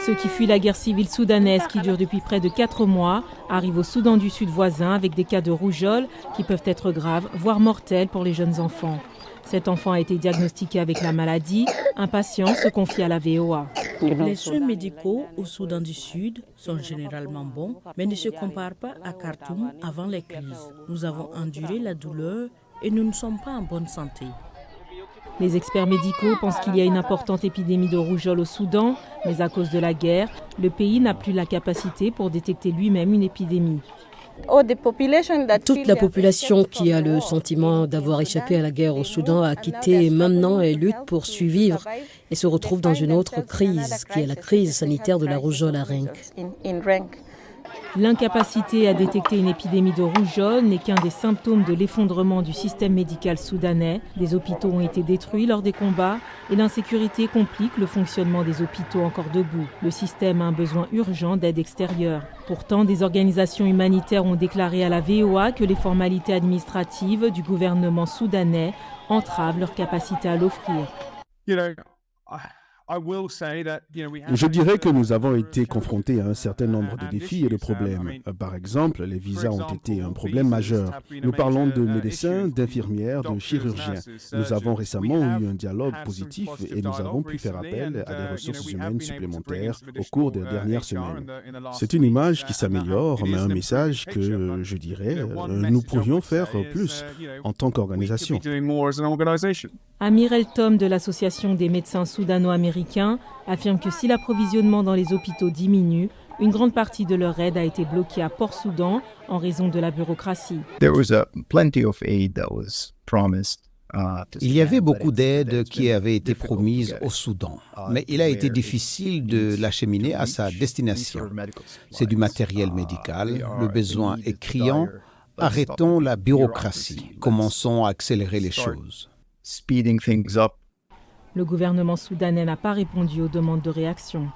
Ceux qui fuient la guerre civile soudanaise qui dure depuis près de 4 mois arrivent au Soudan du Sud voisin avec des cas de rougeole qui peuvent être graves, voire mortels pour les jeunes enfants. Cet enfant a été diagnostiqué avec la maladie. Un patient se confie à la VOA. Les soins médicaux au Soudan du Sud sont généralement bons, mais ne se comparent pas à Khartoum avant les crises. Nous avons enduré la douleur et nous ne sommes pas en bonne santé. Les experts médicaux pensent qu'il y a une importante épidémie de rougeole au Soudan, mais à cause de la guerre, le pays n'a plus la capacité pour détecter lui-même une épidémie. Toute la population qui a le sentiment d'avoir échappé à la guerre au Soudan a quitté maintenant et lutte pour survivre et se retrouve dans une autre crise, qui est la crise sanitaire de la rougeole à Rennes. L'incapacité à détecter une épidémie de rougeole n'est qu'un des symptômes de l'effondrement du système médical soudanais. Des hôpitaux ont été détruits lors des combats et l'insécurité complique le fonctionnement des hôpitaux encore debout. Le système a un besoin urgent d'aide extérieure. Pourtant, des organisations humanitaires ont déclaré à la VOA que les formalités administratives du gouvernement soudanais entravent leur capacité à l'offrir. Je dirais que nous avons été confrontés à un certain nombre de défis et de problèmes. Par exemple, les visas ont été un problème majeur. Nous parlons de médecins, d'infirmières, de chirurgiens. Nous avons récemment eu un dialogue positif et nous avons pu faire appel à des ressources humaines supplémentaires au cours des dernières semaines. C'est une image qui s'améliore, mais un message que, je dirais, nous pourrions faire plus en tant qu'organisation. Amir El-Tom de l'Association des médecins soudano-américains affirme que si l'approvisionnement dans les hôpitaux diminue, une grande partie de leur aide a été bloquée à Port-Soudan en raison de la bureaucratie. Il y avait beaucoup d'aides qui avaient été promises au Soudan, mais il a été difficile de l'acheminer à sa destination. C'est du matériel médical, le besoin est criant. Arrêtons la bureaucratie, commençons à accélérer les choses. Le gouvernement soudanais n'a pas répondu aux demandes de réaction.